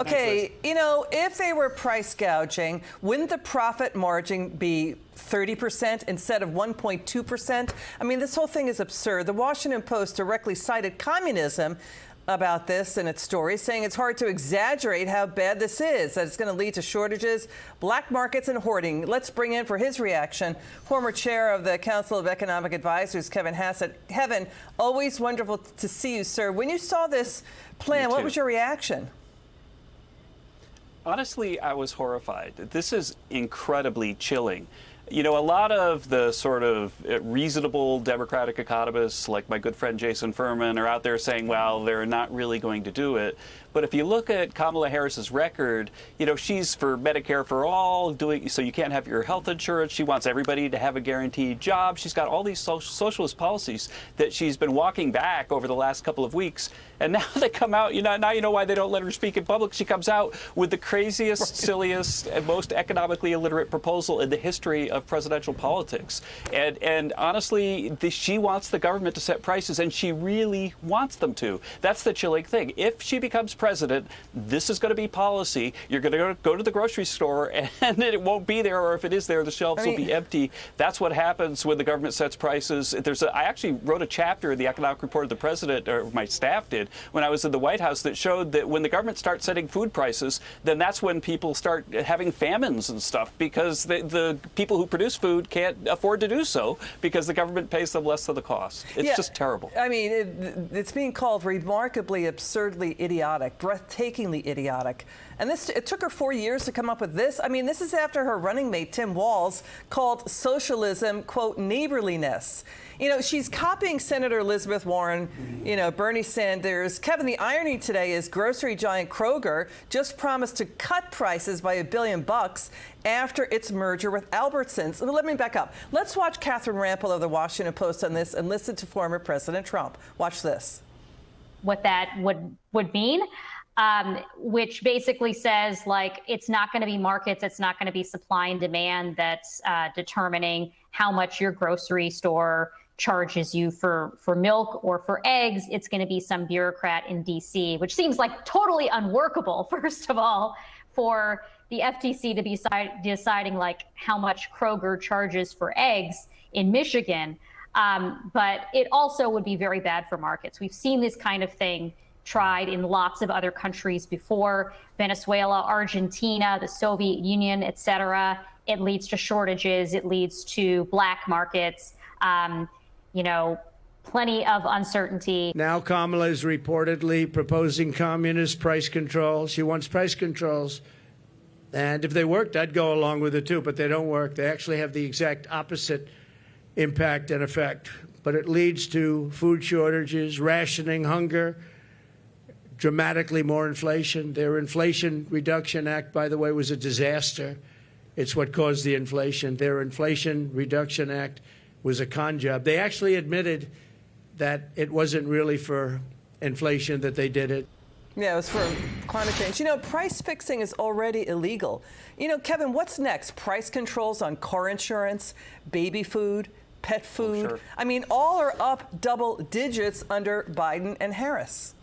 Okay, you know, if they were price gouging, wouldn't the profit margin be 30% instead of 1.2%? I mean, this whole thing is absurd. The Washington Post directly cited communism about this in its story, saying it's hard to exaggerate how bad this is, that it's going to lead to shortages, black markets, and hoarding. Let's bring in for his reaction former chair of the Council of Economic Advisors, Kevin Hassett. Kevin, always wonderful to see you, sir. When you saw this plan, what was your reaction? Honestly, I was horrified. This is incredibly chilling. You know, a lot of the sort of reasonable Democratic economists, like my good friend Jason Furman, are out there saying, well, they're not really going to do it. But if you look at Kamala Harris's record, you know, she's for Medicare for all, doing so you can't have your health insurance. She wants everybody to have a guaranteed job. She's got all these socialist policies that she's been walking back over the last couple of weeks. And now they come out, you know, now you know why they don't let her speak in public. She comes out with the craziest, silliest, and most economically illiterate proposal in the history of presidential politics. And honestly, she wants the government to set prices, and she really wants them to. That's the chilling thing. If she becomes president, this is going to be policy. You're going to go to the grocery store, and it won't be there, or if it is there, the shelves will be empty. That's what happens when the government sets prices. I actually wrote a chapter in the Economic Report of the President, or my staff did, when I was in the White House, that showed that when the government starts setting food prices, then that's when people start having famines and stuff, because the people who produce food can't afford to do so because the government pays them less than the cost. It's just terrible. I mean, it's being called remarkably, absurdly idiotic, breathtakingly idiotic. And it took her 4 years to come up with this. I mean, this is after her running mate, Tim Walz, called socialism, quote, neighborliness. You know, she's copying Senator Elizabeth Warren, you know, Bernie Sanders. Kevin, the irony today is grocery giant Kroger just promised to cut prices by $1 billion after its merger with Albertsons. Let me back up. Let's watch Catherine Rampell of the Washington Post on this and listen to former President Trump. Watch this. What that would mean, which basically says, like, it's not going to be markets, it's not going to be supply and demand that's determining how much your grocery store charges you for milk or for eggs. It's going to be some bureaucrat in D.C., which seems like totally unworkable, first of all, for the FTC to be deciding like how much Kroger charges for eggs in Michigan. But it also would be very bad for markets. We've seen this kind of thing tried in lots of other countries before: Venezuela, Argentina, the Soviet Union, et cetera. It leads to shortages. It leads to black markets. You know, plenty of uncertainty. Now Kamala is reportedly proposing communist price controls. She wants price controls. And if they worked, I'd go along with it too, but they don't work. They actually have the exact opposite impact and effect. But it leads to food shortages, rationing, hunger, dramatically more inflation. Their Inflation Reduction Act, by the way, was a disaster. It's what caused the inflation. Their Inflation Reduction Act was a con job. They actually admitted that it wasn't really for inflation that they did it. Yeah, it was for climate change. You know, price fixing is already illegal. You know, Kevin, what's next? Price controls on car insurance, baby food, pet food? Sure. I mean, all are up double digits under Biden and Harris.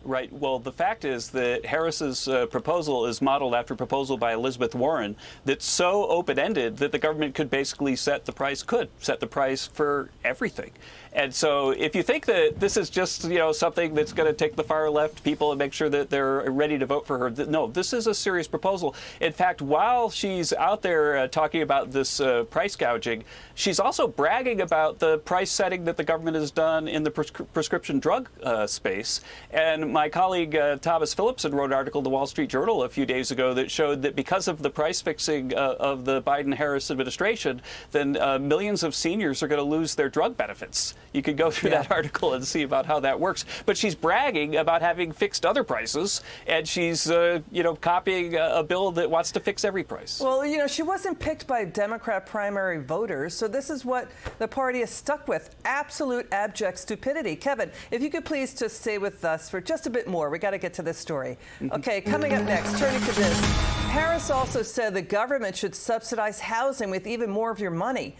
Right. Well, the fact is that Harris's proposal is modeled after a proposal by Elizabeth Warren that's so open-ended that the government could basically set the price for everything. And so if you think that this is just, you know, something that's going to take the far left people and make sure that they're ready to vote for her, no, this is a serious proposal. In fact, while she's out there talking about this price gouging, she's also bragging about the price setting that the government has done in the prescription drug space. And my colleague Thomas Phillipson wrote an article in the Wall Street Journal a few days ago that showed that because of the price fixing of the Biden-Harris administration, then millions of seniors are going to lose their drug benefits. You could go through that article and see about how that works. But she's bragging about having fixed other prices, and she's, you know, copying a bill that wants to fix every price. Well, you know, she wasn't picked by Democrat primary voters, so this is what the party is stuck with: absolute abject stupidity. Kevin, if you could please just stay with us for just a bit more. We got to get to this story. Okay, coming up next, turning to this. Harris also said the government should subsidize housing with even more of your money.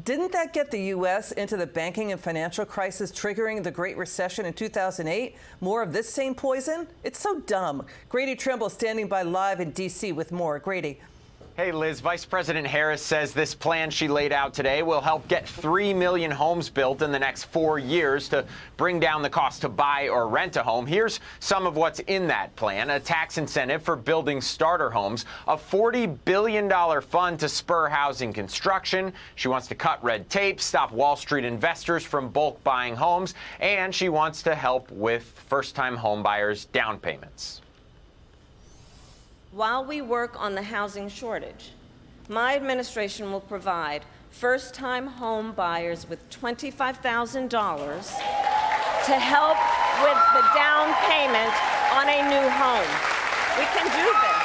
Didn't that get the U.S. into the banking and financial crisis, triggering the Great Recession in 2008? More of this same poison? It's so dumb. Grady Trimble standing by live in D.C. with more. Grady. Hey, Liz. Vice President Harris says this plan she laid out today will help get 3 million homes built in the next 4 years to bring down the cost to buy or rent a home. Here's some of what's in that plan. A tax incentive for building starter homes, a $40 billion fund to spur housing construction. She wants to cut red tape, stop Wall Street investors from bulk buying homes, and she wants to help with first-time home buyers' down payments. While we work on the housing shortage, my administration will provide first-time home buyers with $25,000 to help with the down payment on a new home. We can do this.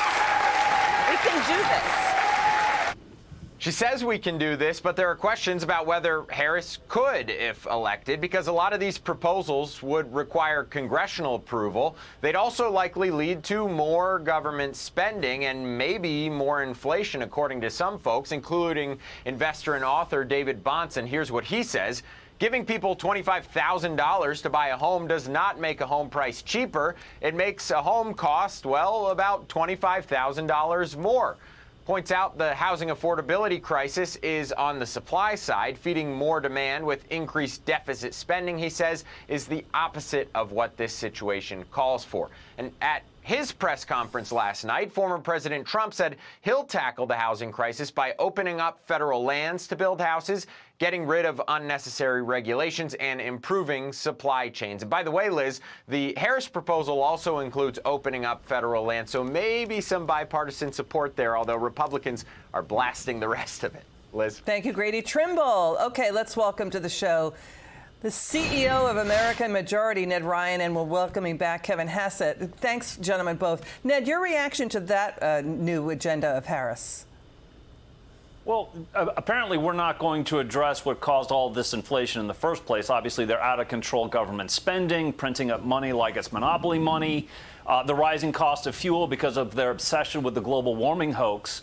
We can do this. She says we can do this, but there are questions about whether Harris could if elected, because a lot of these proposals would require congressional approval. They'd also likely lead to more government spending and maybe more inflation, according to some folks, including investor and author David Bahnsen. Here's what he says. Giving people $25,000 to buy a home does not make a home price cheaper. It makes a home cost, well, about $25,000 more. Points out the housing affordability crisis is on the supply side, feeding more demand with increased deficit spending, he says, is the opposite of what this situation calls for. And at his press conference last night, former President Trump said he'll tackle the housing crisis by opening up federal lands to build houses, getting rid of unnecessary regulations, and improving supply chains. And by the way, Liz, the Harris proposal also includes opening up federal land, so maybe some bipartisan support there, although Republicans are blasting the rest of it. Liz? Thank you, Grady Trimble. Okay, let's welcome to the show the CEO of American Majority, Ned Ryan, and we're welcoming back Kevin Hassett. Thanks, gentlemen, both. Ned, your reaction to that new agenda of Harris? Well, apparently we're not going to address what caused all this inflation in the first place. Obviously, they're out of control government spending, printing up money like it's monopoly money, the rising cost of fuel because of their obsession with the global warming hoax.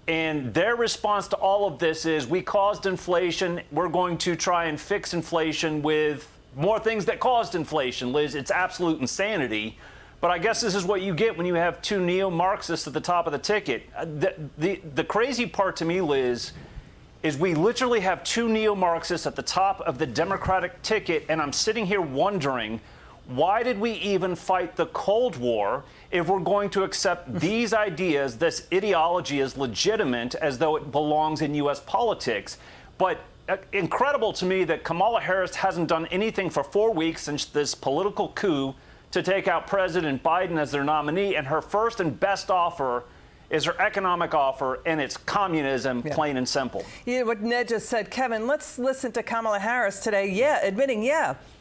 And their response to all of this is, we caused inflation. We're going to try and fix inflation with more things that caused inflation. Liz, it's absolute insanity. But I guess this is what you get when you have two neo-Marxists at the top of the ticket. The crazy part to me, Liz, is we literally have two neo-Marxists at the top of the Democratic ticket, and I'm sitting here wondering, why did we even fight the Cold War if we're going to accept these ideas, this ideology is legitimate as though it belongs in U.S. politics? But incredible to me that Kamala Harris hasn't done anything for 4 weeks since this political coup to take out President Biden as their nominee, and her first and best offer is her economic offer, and it's communism, plain and simple. Yeah, what Ned just said. Kevin, let's listen to Kamala Harris today, admitting,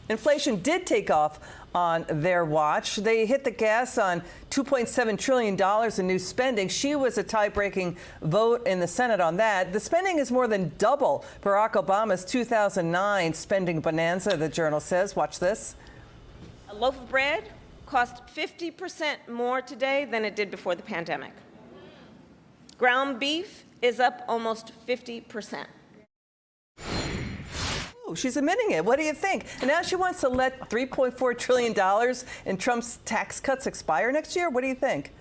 inflation did take off on their watch. They hit the gas on $2.7 trillion in new spending. She was a tie-breaking vote in the Senate on that. The spending is more than double Barack Obama's 2009 spending bonanza, the Journal says. Watch this. A loaf of bread costs 50% more today than it did before the pandemic. Ground beef is up almost 50%. She's admitting it. What do you think? And now she wants to let $3.4 trillion in Trump's tax cuts expire next year. What do you think?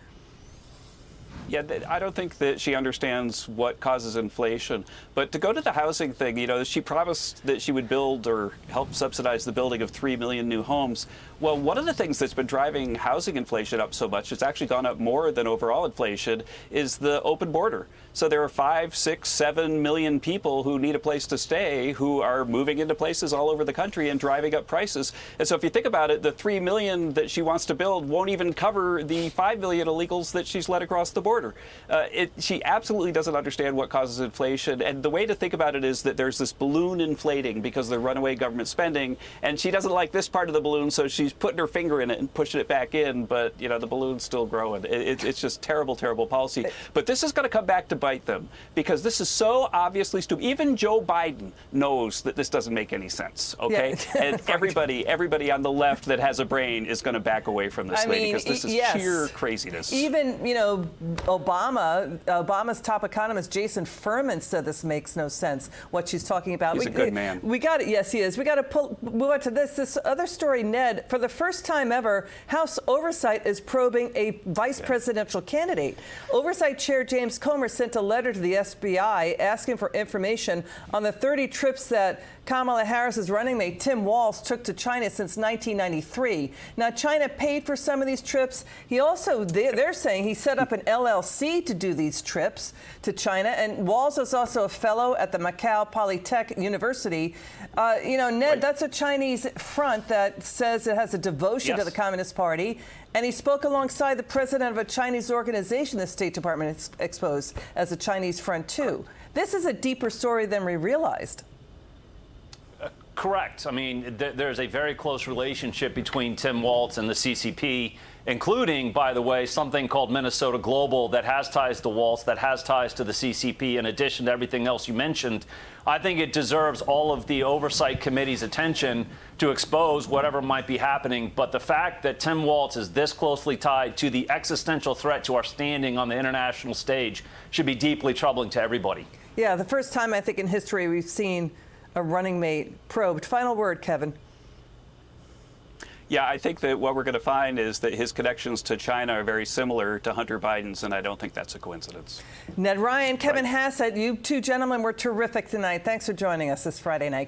Yeah, I don't think that she understands what causes inflation. But to go to the housing thing, she promised that she would build or help subsidize the building of 3 million new homes. Well, one of the things that's been driving housing inflation up so much, it's actually gone up more than overall inflation, is the open border. So there are 5, 6, 7 million people who need a place to stay who are moving into places all over the country and driving up prices. And so if you think about it, the 3 million that she wants to build won't even cover the 5 million illegals that she's let across the border. She absolutely doesn't understand what causes inflation. And the way to think about it is that there's this balloon inflating because of the runaway government spending. And she doesn't like this part of the balloon, so she's putting her finger in it and pushing it back in. But, the balloon's still growing. It's just terrible, terrible policy. But this is going to come back to bite them because this is so obviously stupid. Even Joe Biden knows that this doesn't make any sense, okay? Yeah. And everybody on the left that has a brain is going to back away from this lady because this is sheer craziness. Even, Obama's top economist, Jason Furman, said this makes no sense, what she's talking about. He's a good man. We got it. Yes, he is. We got to move on to this other story, Ned. For the first time ever, House Oversight is probing a vice presidential candidate. Oversight Chair James Comer sent a letter to the FBI asking for information on the 30 trips that Kamala Harris's running mate Tim Walz took to China since 1993. Now, China paid for some of these trips. He also, they're saying he set up an LLC to do these trips to China. And Walz is also a fellow at the Macau Polytech University. Ned, that's a Chinese front that says it has a devotion to the Communist Party. And he spoke alongside the president of a Chinese organization the State Department exposed as a Chinese front, too. This is a deeper story than we realized. Correct. I mean, there's a very close relationship between Tim Walz and the CCP, including, by the way, something called Minnesota Global that has ties to Walz, that has ties to the CCP, in addition to everything else you mentioned. I think it deserves all of the Oversight Committee's attention to expose whatever might be happening. But the fact that Tim Walz is this closely tied to the existential threat to our standing on the international stage should be deeply troubling to everybody. Yeah, the first time, I think, in history we've seen a running mate probed. Final word, Kevin. Yeah, I think that what we're going to find is that his connections to China are very similar to Hunter Biden's, and I don't think that's a coincidence. Ned Ryan, Kevin Hassett, you two gentlemen were terrific tonight. Thanks for joining us this Friday night.